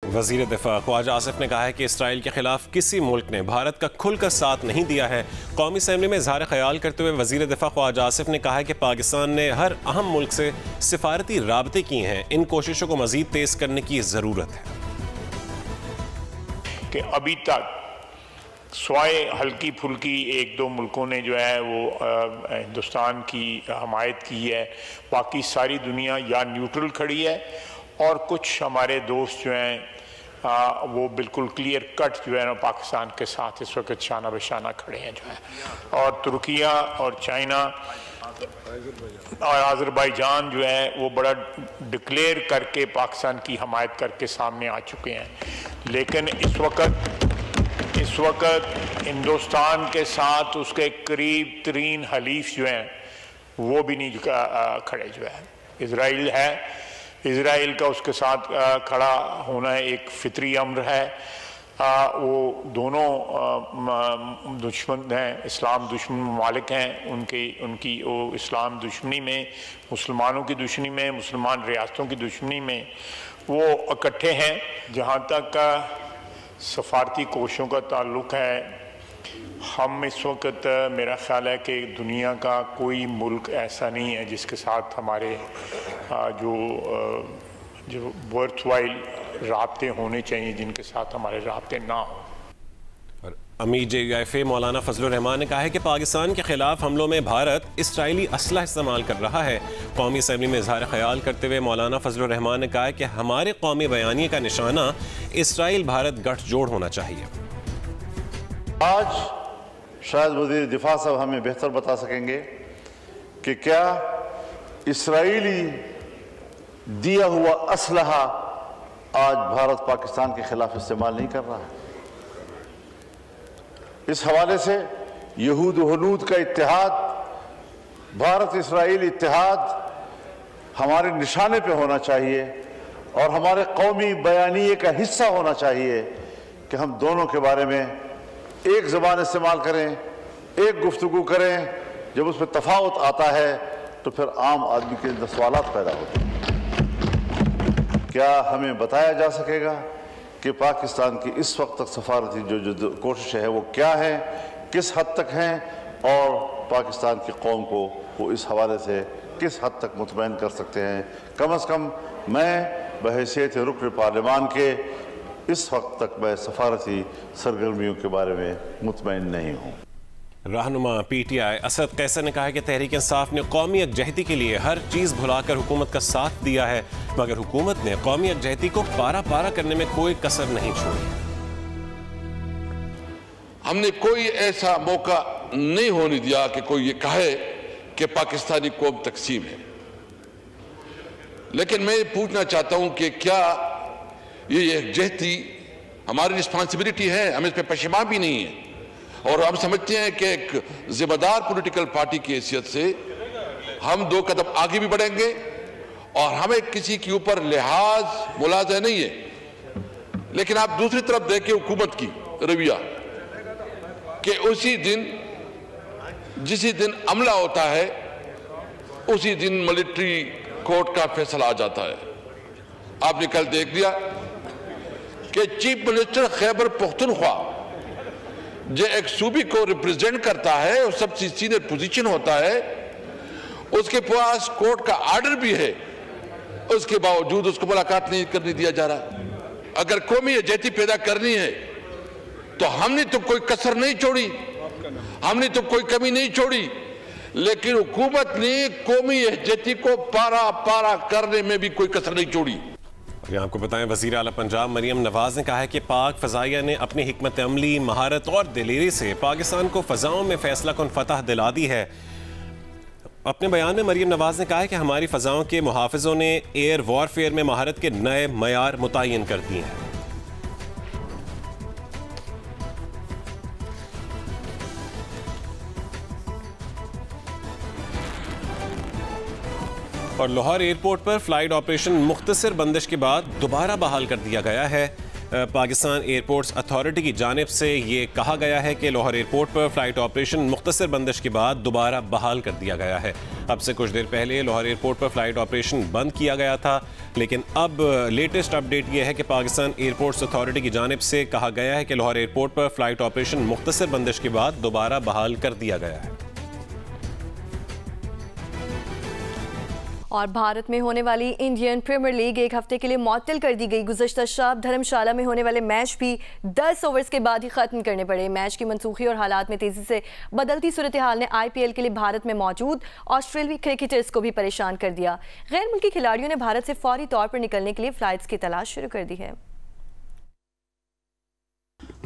वज़ीर दिफा ख्वाजा आसिफ ने कहा है कि इसराइल के खिलाफ किसी मुल्क ने भारत का खुलकर साथ नहीं दिया है। कौमी असम्बली में इज़हार ख्याल करते हुए वज़ीर दिफा ख्वाजा आसिफ ने कहा है कि पाकिस्तान ने हर अहम मुल्क से सिफारती राबते किए हैं। इन कोशिशों को मज़ीद तेज़ करने की ज़रूरत है कि अभी तक स्वाए हल्की फुल्की एक दो मुल्कों ने जो है वो हिंदुस्तान की हमायत की है, बाकी सारी दुनिया या न्यूट्रल खड़ी है और कुछ हमारे दोस्त जो हैं वो बिल्कुल क्लियर कट जो है ना पाकिस्तान के साथ इस वक्त शाना बेशाना खड़े हैं जो है। और तुर्किया और चाइना और अज़रबैजान जो है वो बड़ा डिक्लेयर करके पाकिस्तान की हमायत करके सामने आ चुके हैं। लेकिन इस वक्त हिंदुस्तान के साथ उसके करीब तरीन हलीफ जो हैं वो भी नहीं खड़े जो है। इजराइल है, इजराइल का उसके साथ खड़ा होना एक फितरी अम्र है। वो दोनों दुश्मन हैं, इस्लाम दुश्मन ममालिक हैं। उनकी वो इस्लाम दुश्मनी में, मुसलमानों की दुश्मनी में, मुसलमान रियासतों की दुश्मनी में वो इकट्ठे हैं। जहाँ तक सफारती कोशिशों का ताल्लुक़ है, हम इस वक्त मेरा ख्याल है कि दुनिया का कोई मुल्क ऐसा नहीं है जिसके साथ हमारे जो वर्थवाइल राब्ते होने चाहिए, जिनके साथ हमारे राब्ते ना हो। और अमीर JUIF मौलाना फजलुर रहमान ने कहा है कि पाकिस्तान के खिलाफ हमलों में भारत इसराइली असलहा इस्तेमाल कर रहा है। कौमी असम्बली में इज़हार ख्याल करते हुए मौलाना फजलुर रहमान ने कहा है कि हमारे कौमी बयानिए का निशाना इसराइल भारत गठजोड़ होना चाहिए। आज शायद वज़ीर दिफा साहब हमें बेहतर बता सकेंगे कि क्या इसराइली दिया हुआ असलहा आज भारत पाकिस्तान के खिलाफ इस्तेमाल नहीं कर रहा है। इस हवाले से यहूद हनूद का इत्तेहाद, भारत इसराइल इत्तेहाद हमारे निशाने पे होना चाहिए और हमारे कौमी बयानिए का हिस्सा होना चाहिए कि हम दोनों के बारे में एक ज़बान इस्तेमाल करें, एक गुफ्तगू करें। जब उसमें तफावत आता है तो फिर आम आदमी के अंदर सवालात पैदा होते हैं। क्या हमें बताया जा सकेगा कि पाकिस्तान की इस वक्त तक सफारती जो कोशिश है वो क्या है, किस हद तक हैं और पाकिस्तान की कौम को वो इस हवाले से किस हद तक मुतमईन कर सकते हैं? कम अज़ कम मैं बहैसियत रुकन पार्लिमान के इस वक्त तक मैं सफारती सरगर्मियों के बारे में मुतमईन नहीं हूँ। रहनुमा PTI असद कैसर ने कहा है कि तहरीक इंसाफ ने कौमी यकजहती के लिए हर चीज़ भुलाकर हुकूमत का साथ दिया है, मगर हुकूमत ने कौमी यकजहती को पारा पारा करने में कोई कसर नहीं छोड़ी। हमने कोई ऐसा मौका नहीं होने दिया कि कोई ये कहे कि पाकिस्तानी कौम तकसीम है। लेकिन मैं पूछना चाहता हूं कि क्या ये यकजहती हमारी रिस्पॉन्सिबिलिटी है? हम इस पर पशेमान भी नहीं है और हम समझते हैं कि एक जिम्मेदार पॉलिटिकल पार्टी की हैसियत से हम 2 कदम आगे भी बढ़ेंगे और हमें किसी के ऊपर लिहाज मुलाजा नहीं है। लेकिन आप दूसरी तरफ देखें हुकूमत की रवैया कि जिसी दिन हमला होता है उसी दिन मिलिट्री कोर्ट का फैसला आ जाता है। आपने कल देख लिया कि चीफ मिनिस्टर खैबर पख्तूनख्वा जो एक सूबे को रिप्रेजेंट करता है और सबसे सीनियर पोजीशन होता है, उसके पास कोर्ट का आर्डर भी है, उसके बावजूद उसको मुलाकात नहीं करने दिया जा रहा। अगर कौमी यकजहती पैदा करनी है तो हमने तो कोई कसर नहीं छोड़ी, हमने तो कोई कमी नहीं छोड़ी, लेकिन हुकूमत ने कौमी यकजहती को पारा पारा करने में भी कोई कसर नहीं छोड़ी। आपको बताएं, वज़ीर आला पंजाब मरियम नवाज ने कहा है कि पाक फ़ज़ाइया ने अपनी हिकमत अमली, महारत और दिलेरी से पाकिस्तान को फ़ज़ाओं में फैसला कुन फतह दिला दी है। अपने बयान में मरियम नवाज ने कहा है कि हमारी फ़ज़ाओं के मुहाफ़िज़ों ने एयर वॉरफेयर में महारत के नए मयार मुतय्यन कर दिए हैं। और लाहौर एयरपोर्ट पर फ्लाइट ऑपरेशन मुख्तसर बंदिश के बाद दोबारा बहाल कर दिया गया है। पाकिस्तान एयरपोर्ट्स अथॉरिटी की जानिब से ये कहा गया है कि लाहौर एयरपोर्ट पर फ्लाइट ऑपरेशन मुख्तसर बंदिश के बाद दोबारा बहाल कर दिया गया है। अब से कुछ देर पहले लाहौर एयरपोर्ट पर फ्लाइट ऑपरेशन बंद किया गया था, लेकिन अब लेटेस्ट अपडेट यह है कि पाकिस्तान एयरपोर्ट्स अथॉरिटी की जानिब से कहा गया है कि लाहौर एयरपोर्ट पर फ्लाइट ऑपरेशन मुख्तसर बंदिश के बाद दोबारा बहाल कर दिया गया है। और भारत में होने वाली इंडियन प्रीमियर लीग एक हफ्ते के लिए मुअत्तल कर दी गई। गुज़श्ता शब धर्मशाला में होने वाले मैच भी 10 ओवर्स के बाद ही खत्म करने पड़े। मैच की मनसूखी और हालात में तेजी से बदलती सूरत हाल ने IPL के लिए भारत में मौजूद ऑस्ट्रेलियाई क्रिकेटर्स को भी परेशान कर दिया। गैर मुल्की खिलाड़ियों ने भारत से फौरी तौर पर निकलने के लिए फ्लाइट्स की तलाश शुरू कर दी है।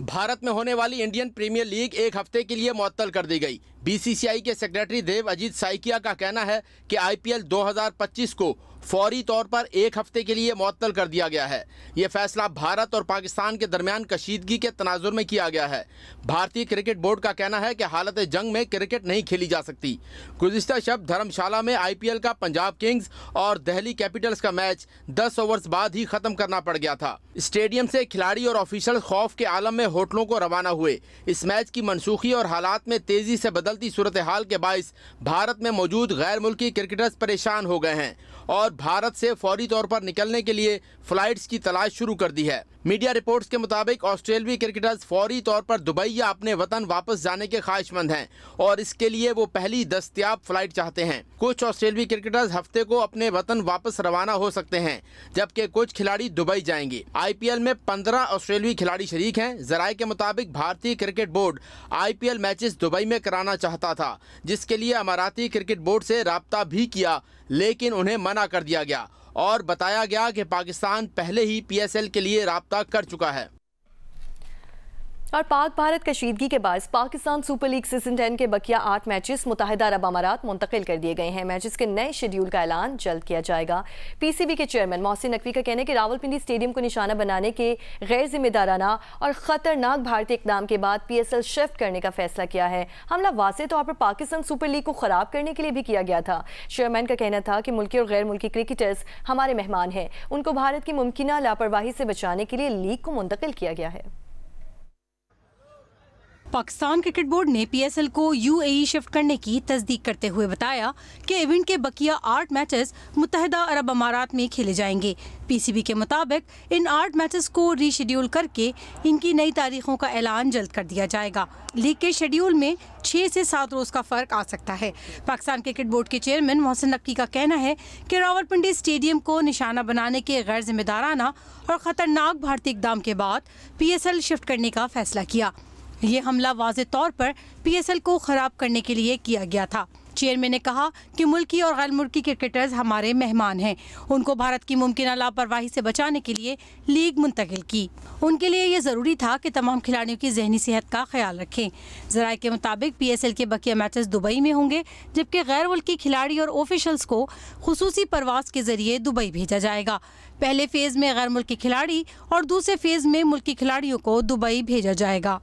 भारत में होने वाली इंडियन प्रीमियर लीग एक हफ्ते के लिए मुअत्तल कर दी गई। BCCI के सेक्रेटरी देव अजीत साइकिया का कहना है कि IPL 2025 को फौरी तौर पर एक हफ्ते के लिए मुअत्तल कर दिया गया है। ये फैसला भारत और पाकिस्तान के दरमियान कशीदगी के तनाजुर में किया गया है। भारतीय क्रिकेट बोर्ड का कहना है कि हालत जंग में क्रिकेट नहीं खेली जा सकती। गुज़िश्ता शब धर्मशाला में IPL का पंजाब किंग्स और दिल्ली कैपिटल्स का मैच 10 ओवर्स बाद ही खत्म करना पड़ गया था। स्टेडियम से खिलाड़ी और ऑफिशियल खौफ के आलम में होटलों को रवाना हुए। इस मैच की मनसूखी और हालात में तेजी से बदलती सूरत हाल के बाइस भारत में मौजूद गैर मुल्की क्रिकेटर्स परेशान हो गए हैं और भारत से फौरी तौर पर निकलने के लिए फ्लाइट्स की तलाश शुरू कर दी है। मीडिया रिपोर्ट्स के मुताबिक ऑस्ट्रेलियाई क्रिकेटर्स फौरी तौर पर दुबई या अपने वतन वापस जाने के ख्वाहिशमंद हैं और इसके लिए वो पहली दस्तयाब फ्लाइट चाहते हैं। कुछ ऑस्ट्रेलियाई क्रिकेटर्स हफ्ते को अपने वतन वापस रवाना हो सकते हैं, जबकि कुछ खिलाड़ी दुबई जाएंगे। IPL में 15 ऑस्ट्रेलियाई खिलाड़ी शरीक हैं। ज़राए के मुताबिक भारतीय cricket board IPL matches Dubai में कराना चाहता था, जिसके लिए अमाराती क्रिकेट बोर्ड से राब्ता भी किया, लेकिन उन्हें मना कर दिया गया और बताया गया कि पाकिस्तान पहले ही PSL के लिए राब्ता कर चुका है। और पाक भारत कशीदगी के बाद पाकिस्तान सुपर लीग सीजन 10 के बकिया 8 मैचेस मुत्तहिदा अरब अमारात मुंतकिल कर दिए गए हैं। मैचेस के नए शेड्यूल का ऐलान जल्द किया जाएगा। PCB के चेयरमैन मोहसिन नकवी का कहना है कि रावलपिंडी स्टेडियम को निशाना बनाने के गैर जिम्मेदाराना और खतरनाक भारतीय इकदाम के बाद PSL शिफ्ट करने का फैसला किया है। हमला वाज़ेह तौर पर पाकिस्तान सुपर लीग को खराब करने के लिए भी किया गया था। चेयरमैन का कहना था कि मुल्की और गैर मुल्की क्रिकेटर्स हमारे मेहमान हैं, उनको भारत की मुमकिन लापरवाही से बचाने के लिए लीग को मुंतकिल किया गया है। पाकिस्तान क्रिकेट बोर्ड ने PSL को UAE शिफ्ट करने की तस्दीक करते हुए बताया कि इवेंट के बकिया 8 मैचेस मुत्तहिदा अरब अमारात में खेले जाएंगे। PCB के मुताबिक इन 8 मैचेस को रीशेड्यूल करके इनकी नई तारीखों का ऐलान जल्द कर दिया जाएगा। लीग के शेड्यूल में 6 से 7 रोज का फर्क आ सकता है। पाकिस्तान क्रिकेट बोर्ड के चेयरमैन मोहसिन नकवी का कहना है कि रावलपिंडी स्टेडियम को निशाना बनाने के गैर जिम्मेदाराना और खतरनाक भारतीय इकदाम के बाद PSL शिफ्ट करने का फैसला किया। ये हमला वाज़ेह तौर पर PSL को खराब करने के लिए किया गया था। चेयरमैन ने कहा कि मुल्की और गैर मुल्की क्रिकेटर्स हमारे मेहमान हैं, उनको भारत की मुमकिन लापरवाही से बचाने के लिए लीग मुंतकिल की। उनके लिए ये ज़रूरी था कि तमाम खिलाड़ियों की जहनी सेहत का ख्याल रखें। ज़राए के मुताबिक PSL के बकिया मैचेस दुबई में होंगे, जबकि गैर मुल्की खिलाड़ी और ऑफिशल्स को खुसूसी परवास के जरिए दुबई भेजा जाएगा। पहले फेज़ में गैर मुल्की खिलाड़ी और दूसरे फेज़ में मुल्की खिलाड़ियों को दुबई भेजा जाएगा।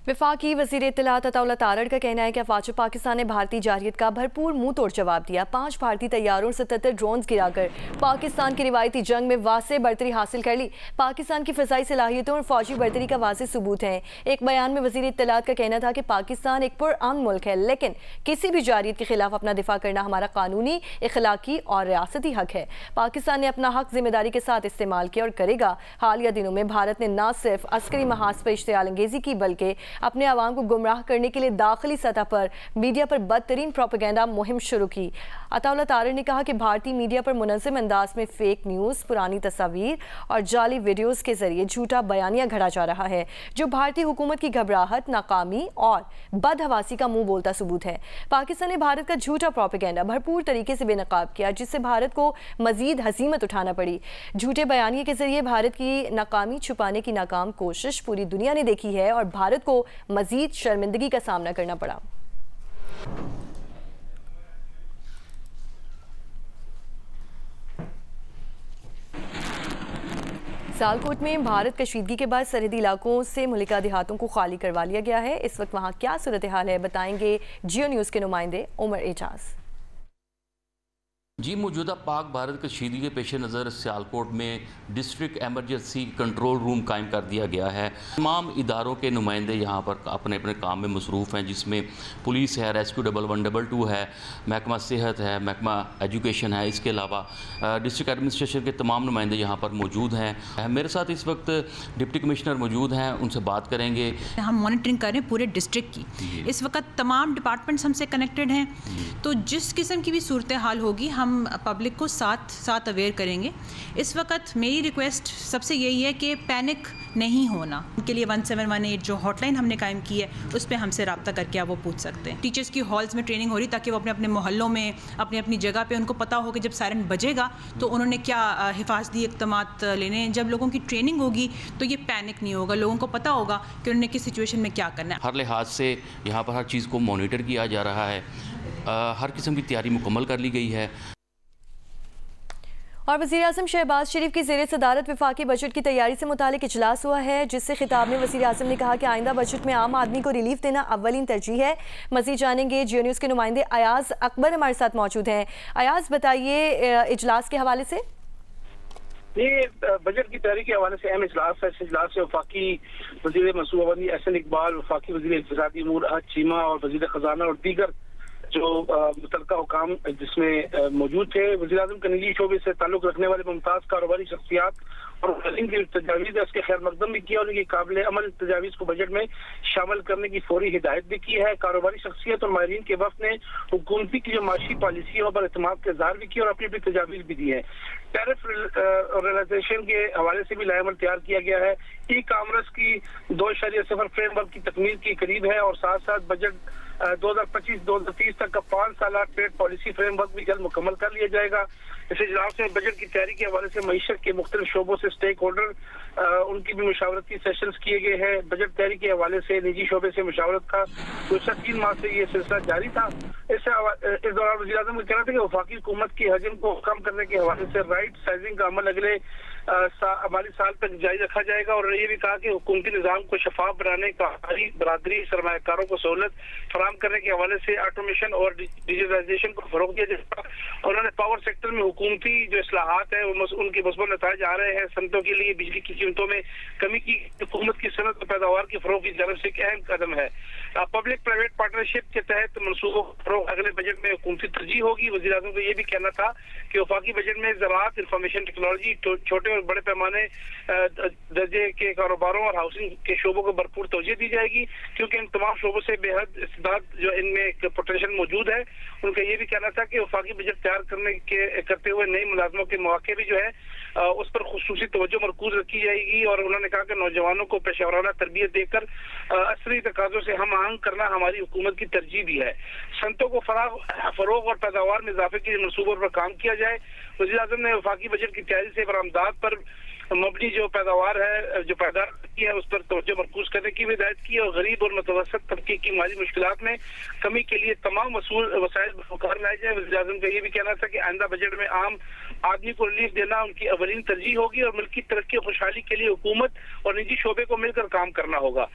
वफाकी वज़ीर इत्तलात अताउल्लाह तारड़ का कहना है कि अफवाज पाकिस्तान ने भारतीय जारियत का भरपूर मुंह तोड़ जवाब दिया। 5 भारतीय तैयारों 77 ड्रोन्स गिराकर पाकिस्तान की रिवायती जंग में वाज़ेह बढ़तरी हासिल कर ली। पाकिस्तान की फ़िज़ाई सलाहियतों और फौजी बढ़तरी का वाज़ेह सबूत है। एक बयान में वज़ीर इत्तलात का कहना था कि पाकिस्तान एक पुरअमन मुल्क है, लेकिन किसी भी जारियत के खिलाफ अपना दिफा करना हमारा कानूनी, इखलाकी और रियासती हक है। पाकिस्तान ने अपना हक जिम्मेदारी के साथ इस्तेमाल किया और करेगा। हालिया दिनों में भारत ने न सिर्फ अस्करी महाज पर इश्तियाल अंगेजी की, बल्कि अपने आवाम को गुमराह करने के लिए दाखिली सतह पर मीडिया पर बदतरीन प्रोपेगेंडा मुहिम शुरू की। अताउल्लाह तारड़ ने कहा कि भारतीय मीडिया पर मुनज़्ज़म अंदाज में फेक न्यूज़, पुरानी तस्वीर और जाली वीडियोज़ के जरिए झूठा बयानिया घड़ा जा रहा है, जो भारतीय हुकूमत की घबराहट, नाकामी और बदहवासी का मुंह बोलता सबूत है। पाकिस्तान ने भारत का झूठा प्रोपेगेंडा भरपूर तरीके से बेनकाब किया, जिससे भारत को मजीद हसीमत उठाना पड़ी। झूठे बयानिए के जरिए भारत की नाकामी छुपाने की नाकाम कोशिश पूरी दुनिया ने देखी है और भारत को मजीद शर्मिंदगी का सामना करना पड़ा। सियालकोट में भारत कशीदगी के बाद सरहदी इलाकों से मुल्का देहातों को खाली करवा लिया गया है। इस वक्त वहां क्या सूरत हाल है, बताएंगे जियो न्यूज़ के नुमाइंदे उमर एजाज। जी, मौजूदा पाक भारत कशीदगी के पेश नज़र सियालकोट में डिस्ट्रिक्ट एमरजेंसी कंट्रोल रूम कायम कर दिया गया है। तमाम इदारों के नुमाइंदे यहाँ पर अपने अपने काम में मसरूफ़ हैं, जिसमें पुलिस है, रेस्क्यू 112 है, महकमा सेहत है, महकमा एजुकेशन है। इसके अलावा डिस्ट्रिक्ट एडमिनिस्ट्रेशन के तमाम नुमाइंदे यहाँ पर मौजूद हैं। मेरे साथ इस वक्त डिप्टी कमिश्नर मौजूद हैं, उनसे बात करेंगे। हम मॉनिटरिंग कर रहे हैं पूरे डिस्ट्रिक्ट की। इस वक्त तमाम डिपार्टमेंट्स हमसे कनेक्टेड हैं, तो जिस किस्म की भी सूरत हाल होगी हम पब्लिक को साथ अवेयर करेंगे। इस वक्त मेरी रिक्वेस्ट सबसे यही है कि पैनिक नहीं होना। उनके लिए 1718 जो हॉटलाइन हमने कायम की है, उस पर हमसे रब्ता करके आप वो पूछ सकते हैं। टीचर्स की हॉल्स में ट्रेनिंग हो रही ताकि वो अपने अपने मोहल्लों में अपनी अपनी जगह पे उनको पता हो कि जब सायरन बजेगा तो उन्होंने क्या हिफाजती इक़दामात लेने हैं। जब लोगों की ट्रेनिंग होगी तो ये पैनिक नहीं होगा, लोगों को पता होगा कि उन्होंने किस सिचुएशन में क्या करना है। हर लिहाज से यहाँ पर हर चीज़ को मॉनिटर किया जा रहा है, हर किस्म की तैयारी मुकम्मल कर ली गई है। और वज़ीर-ए-आज़म शहबाज शरीफ की ज़ेर सदारत वफाकी बजट की तैयारी से मुतालिक इजलास हुआ है, जिससे खिताब में वज़ीर-ए-आज़म ने कहा कि आइंदा बजट में आम आदमी को रिलीफ देना अव्वलीन तरजीह है। मज़ीद जानेंगे, जियो न्यूज़ के नुमाइंदे अयाज अकबर हमारे साथ मौजूद हैं। अयाज, बताइए इजलास के हवाले से। ये बजट की तैयारी के हवाले से अहम इजलास है। इस इजलास से वफाकी वज़ीर मनसूबाबंदी एहसन इकबाल, वफाकी वज़ीर इक़्तिसादी अमूर अहद चीमा और वज़ीर खजाना और दीगर जो मुतल्लिका हुकाम जिसमें मौजूद थे। वज़ीर आज़म के निजी शोबे से ताल्लुक़ रखने वाले मुमताज़ कारोबारी शख्सियात और इनकी तजावीज़ उसके खैर मकदम भी किया और उनकी काबिल अमल तजावीज़ को बजट में शामिल करने की फौरी हिदायत भी की है। कारोबारी शख्सियत और माहिरीन के वफ़द ने हुकूमती की जो माशी पॉलिसियों पर एतमाद का इज़हार भी किया और अपनी अपनी तजावीज़ भी दी है। टैरिफ रियलाइजेशन के हवाले से भी लाएमल तैयार किया गया है। ई कामर्स की 2.0 फ्रेमवर्क की तकमील के करीब है और साथ साथ बजट 2025-2030 तक का 5 साला ट्रेड पॉलिसी फ्रेमवर्क भी जल्द मुकम्मल कर लिया जाएगा। इस इजलास में बजट की तैयारी के हवाले से मईशत के मुख्तलिफ शोबों से स्टेक होल्डर उनकी भी मुशावरती सेशंस किए गए हैं। बजट तैयारी के हवाले से निजी शोबे से मुशावरत का गुज़श्ता 3 माह से ये सिलसिला जारी था। इस दौरान वज़ीर आज़म का कहना था कि वफाकी हुकूमत की हजम को कम करने के हवाले से राइट साइजिंग का अमल अगले माली साल तक जारी रखा जाएगा और ये भी कहा कि हुकूमती निज़ाम को शफाफ बनाने, कारोबारी बरादरी सरमायाकारों को सहूलत फराहम करने के हवाले से ऑटोमेशन और डिजिटलाइजेशन को फरोग दिया जाएगा। उन्होंने पावर सेक्टर में हुकूमती जो इस्लाहात है उनके मज़बूत नताइज आ रहे हैं। सनतों के लिए बिजली की कीमतों में कमी की हुकूमत की सनत और पैदावार की फरोग की जानब से एक अहम कदम है। पब्लिक प्राइवेट पार्टनरशिप के तहत मनसूबों को अगले बजट में हुकूमती तरजीह होगी। वज़ीर आज़म को ये भी कहना था कि वफाकी बजट में ज़राअत, इंफॉर्मेशन टेक्नोलॉजी, छोटे और बड़े पैमाने दर्जे के कारोबारों और हाउसिंग के शोबों को भरपूर तवज्जो दी जाएगी, क्योंकि इन तमाम शोबों से बेहद इस्तेदाद जो इनमें एक पोटेंशियल मौजूद है। उनका ये भी कहना था कि वफाकी बजट तैयार करते हुए नई मुलाजमों के मौके भी जो है उस पर खुसूसी तवज्जो मरकूज रखी जाएगी और उन्होंने कहा कि नौजवानों को पेशेवराना तरबियत देकर असरी तकाज़ों से हम आहंग करना हमारी हुकूमत की तरजीह भी है। सनतों को फरोग और पैदावार में इजाफे के मनसूबों पर काम किया जाए। वज़ीर आज़म ने वफाकी बजट की तैयारी से बरामदात पर मबनी जो पैदावार है, जो पैदावार की है, उस पर तवज्जो मरकूज करने की भी हिदायत की और गरीब और मुतवसत तबके की माली मुश्किलात में कमी के लिए तमाम वसाइल बरकरार लाए जाए। वज़ीर आज़म का ये भी कहना था कि आइंदा बजट में आम आदमी को रिलीफ देना उनकी अवलीन तरजीह होगी और मुल्क की तरक्की और खुशहाली के लिए हुकूमत और निजी शोबे को मिलकर काम करना होगा।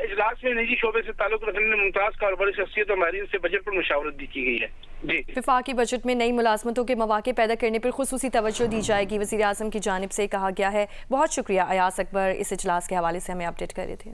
इजलास में निजी शोबे से ताल्लुक रखने वाले मुमताज़ कारोबारी शख्सियत और माहिरीन से बजट पर मुशावरत भी की गई है। जी, वफाकी बजट में नई मुलाजमतों के मौके पैदा करने पर खुसूसी तवज्जो दी जाएगी, वज़ीर आज़म की जानिब से कहा गया है। बहुत शुक्रिया अयाज अकबर, इस इजलास के हवाले से हमें अपडेट कर रहे थे।